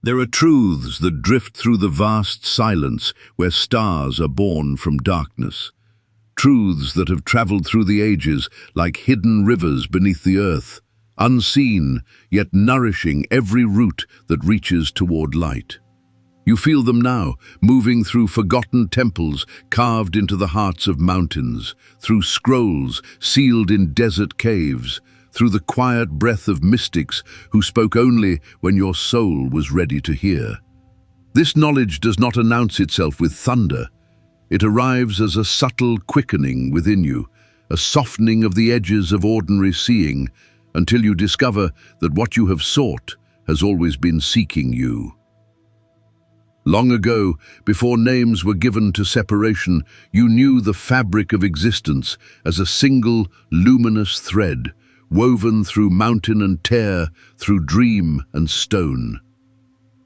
There are truths that drift through the vast silence where stars are born from darkness. Truths that have traveled through the ages like hidden rivers beneath the earth, unseen yet nourishing every root that reaches toward light. You feel them now, moving through forgotten temples carved into the hearts of mountains, through scrolls sealed in desert caves, through the quiet breath of mystics who spoke only when your soul was ready to hear. This knowledge does not announce itself with thunder. It arrives as a subtle quickening within you, a softening of the edges of ordinary seeing, until you discover that what you have sought has always been seeking you. Long ago, before names were given to separation, you knew the fabric of existence as a single luminous thread, woven through mountain and tear, through dream and stone.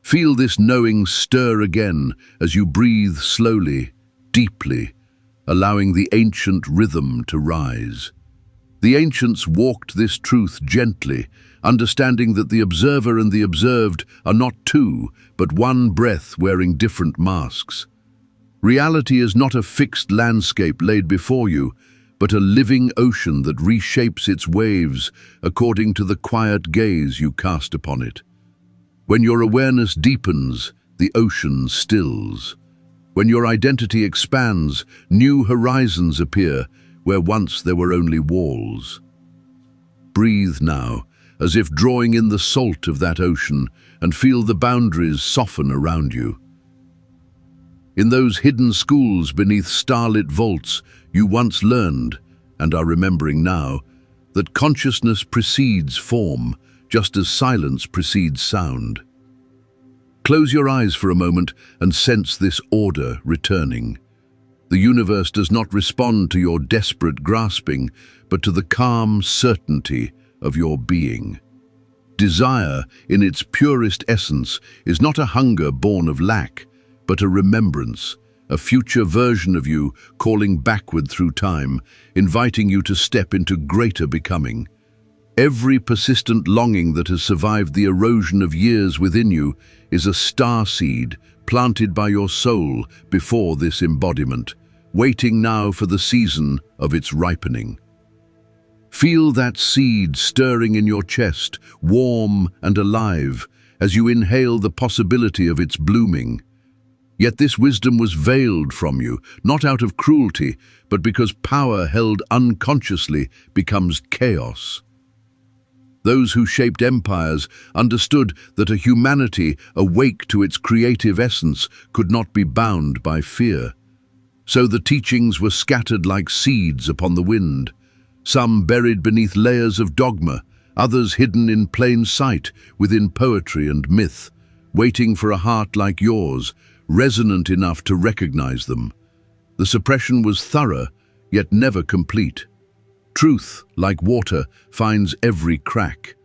Feel this knowing stir again as you breathe slowly, deeply, allowing the ancient rhythm to rise. The ancients walked this truth gently, understanding that the observer and the observed are not two, but one breath wearing different masks. Reality is not a fixed landscape laid before you, but a living ocean that reshapes its waves according to the quiet gaze you cast upon it. When your awareness deepens, the ocean stills. When your identity expands, new horizons appear where once there were only walls. Breathe now, as if drawing in the salt of that ocean, and feel the boundaries soften around you. In those hidden schools beneath starlit vaults, you once learned, and are remembering now, that consciousness precedes form, just as silence precedes sound. Close your eyes for a moment and sense this order returning. The universe does not respond to your desperate grasping, but to the calm certainty of your being. Desire, in its purest essence, is not a hunger born of lack, but a remembrance, a future version of you calling backward through time, inviting you to step into greater becoming. Every persistent longing that has survived the erosion of years within you is a star seed planted by your soul before this embodiment, waiting now for the season of its ripening. Feel that seed stirring in your chest, warm and alive, as you inhale the possibility of its blooming. Yet this wisdom was veiled from you, not out of cruelty, but because power held unconsciously becomes chaos. Those who shaped empires understood that a humanity awake to its creative essence could not be bound by fear. So the teachings were scattered like seeds upon the wind, some buried beneath layers of dogma, others hidden in plain sight within poetry and myth, waiting for a heart like yours, resonant enough to recognize them. The suppression was thorough, yet never complete. Truth, like water, finds every crack.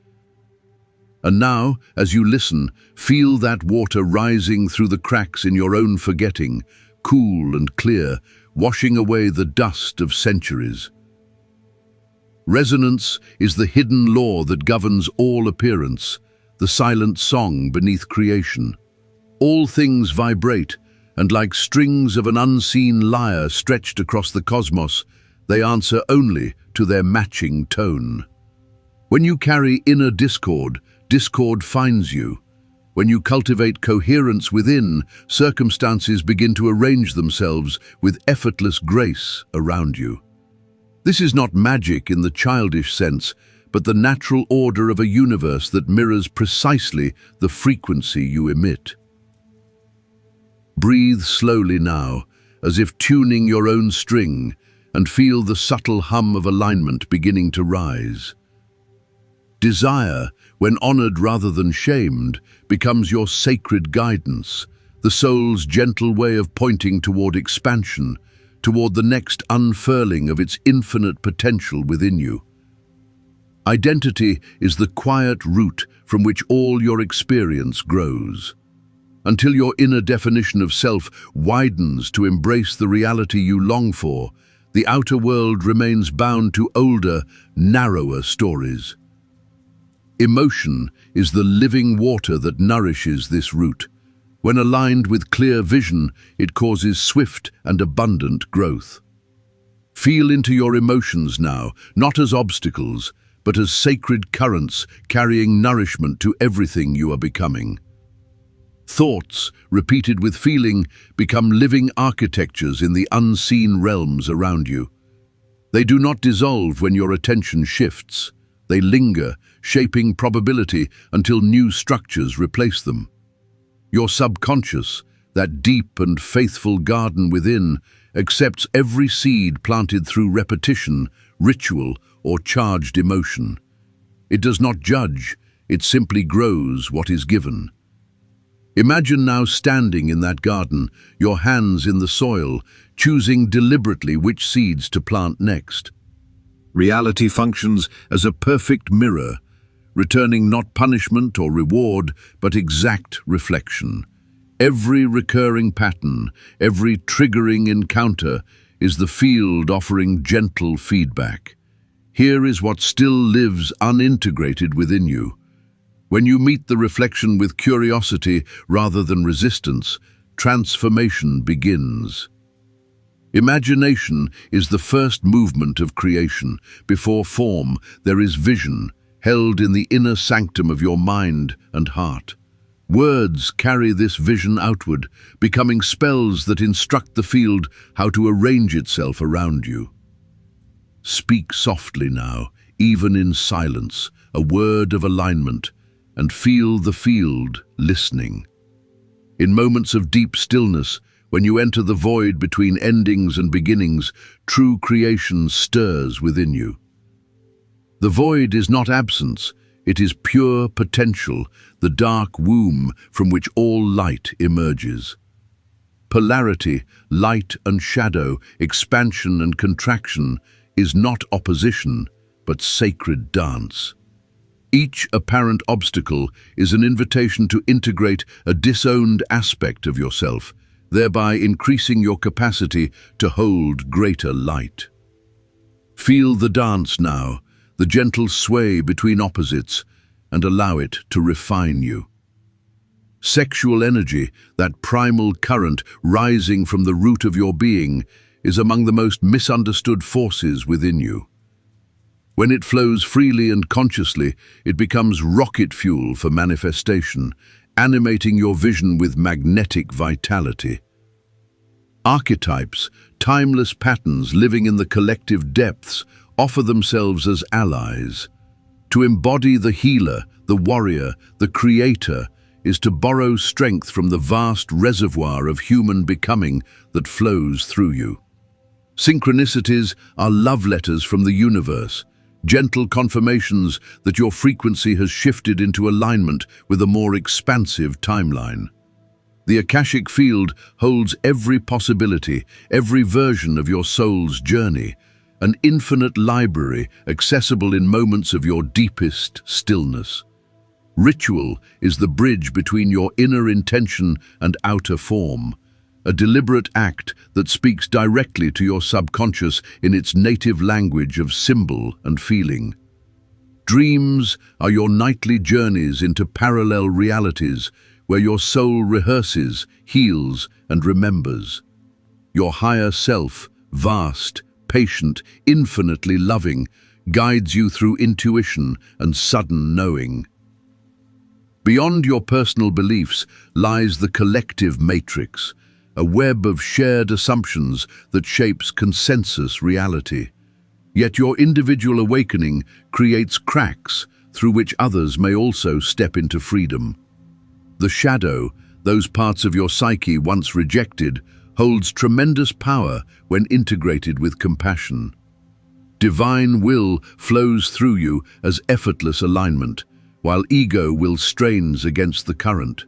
And now, as you listen, feel that water rising through the cracks in your own forgetting, cool and clear, washing away the dust of centuries. Resonance is the hidden law that governs all appearance, the silent song beneath creation. All things vibrate, and like strings of an unseen lyre stretched across the cosmos, they answer only to their matching tone. When you carry inner discord, discord finds you. When you cultivate coherence within, circumstances begin to arrange themselves with effortless grace around you. This is not magic in the childish sense, but the natural order of a universe that mirrors precisely the frequency you emit. Breathe slowly now, as if tuning your own string, and feel the subtle hum of alignment beginning to rise. Desire, when honored rather than shamed, becomes your sacred guidance, the soul's gentle way of pointing toward expansion, toward the next unfurling of its infinite potential within you. Identity is the quiet root from which all your experience grows. Until your inner definition of self widens to embrace the reality you long for, the outer world remains bound to older, narrower stories. Emotion is the living water that nourishes this root. When aligned with clear vision, it causes swift and abundant growth. Feel into your emotions now, not as obstacles, but as sacred currents carrying nourishment to everything you are becoming. Thoughts, repeated with feeling, become living architectures in the unseen realms around you. They do not dissolve when your attention shifts. They linger, shaping probability until new structures replace them. Your subconscious, that deep and faithful garden within, accepts every seed planted through repetition, ritual, or charged emotion. It does not judge, it simply grows what is given. Imagine now standing in that garden, your hands in the soil, choosing deliberately which seeds to plant next. Reality functions as a perfect mirror, returning not punishment or reward, but exact reflection. Every recurring pattern, every triggering encounter is the field offering gentle feedback. Here is what still lives unintegrated within you. When you meet the reflection with curiosity rather than resistance, transformation begins. Imagination is the first movement of creation. Before form, there is vision, held in the inner sanctum of your mind and heart. Words carry this vision outward, becoming spells that instruct the field how to arrange itself around you. Speak softly now, even in silence, a word of alignment, and feel the field listening. In moments of deep stillness, when you enter the void between endings and beginnings, true creation stirs within you. The void is not absence, it is pure potential, the dark womb from which all light emerges. Polarity, light and shadow, expansion and contraction, is not opposition, but sacred dance. Each apparent obstacle is an invitation to integrate a disowned aspect of yourself, thereby increasing your capacity to hold greater light. Feel the dance now, the gentle sway between opposites, and allow it to refine you. Sexual energy, that primal current rising from the root of your being, is among the most misunderstood forces within you. When it flows freely and consciously, it becomes rocket fuel for manifestation, animating your vision with magnetic vitality. Archetypes, timeless patterns living in the collective depths, offer themselves as allies. To embody the healer, the warrior, the creator, is to borrow strength from the vast reservoir of human becoming that flows through you. Synchronicities are love letters from the universe, gentle confirmations that your frequency has shifted into alignment with a more expansive timeline. The Akashic field holds every possibility, every version of your soul's journey, an infinite library accessible in moments of your deepest stillness. Ritual is the bridge between your inner intention and outer form, a deliberate act that speaks directly to your subconscious in its native language of symbol and feeling. Dreams are your nightly journeys into parallel realities where your soul rehearses, heals, and remembers. Your higher self, vast, patient, infinitely loving, guides you through intuition and sudden knowing. Beyond your personal beliefs lies the collective matrix, a web of shared assumptions that shapes consensus reality. Yet your individual awakening creates cracks through which others may also step into freedom. The shadow, those parts of your psyche once rejected, holds tremendous power when integrated with compassion. Divine will flows through you as effortless alignment, while ego will strains against the current.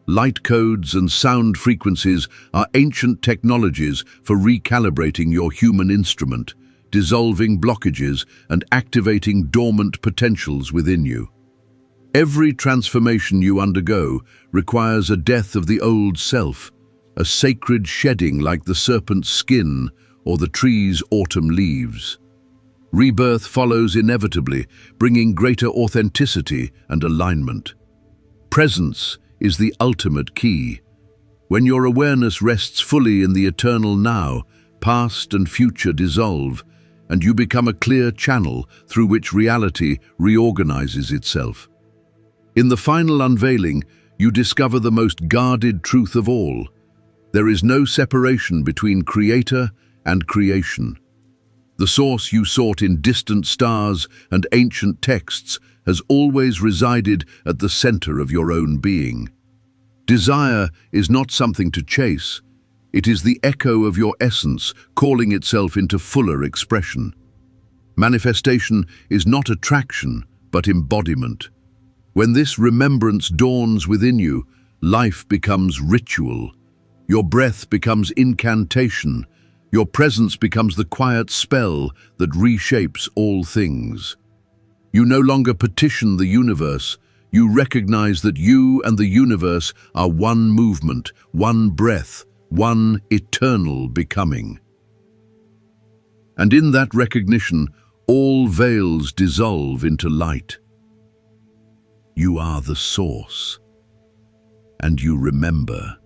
Light codes and sound frequencies are ancient technologies for recalibrating your human instrument, dissolving blockages and activating dormant potentials within you. Every transformation you undergo requires a death of the old self, a sacred shedding like the serpent's skin or the tree's autumn leaves. Rebirth follows inevitably, bringing greater authenticity and alignment. Presence is the ultimate key. When your awareness rests fully in the eternal now, past and future dissolve, and you become a clear channel through which reality reorganizes itself. In the final unveiling, you discover the most guarded truth of all. There is no separation between creator and creation. The source you sought in distant stars and ancient texts has always resided at the center of your own being. Desire is not something to chase. It is the echo of your essence calling itself into fuller expression. Manifestation is not attraction, but embodiment. When this remembrance dawns within you, life becomes ritual. Your breath becomes incantation. Your presence becomes the quiet spell that reshapes all things. You no longer petition the universe. You recognize that you and the universe are one movement, one breath, one eternal becoming. And in that recognition, all veils dissolve into light. You are the source, and you remember.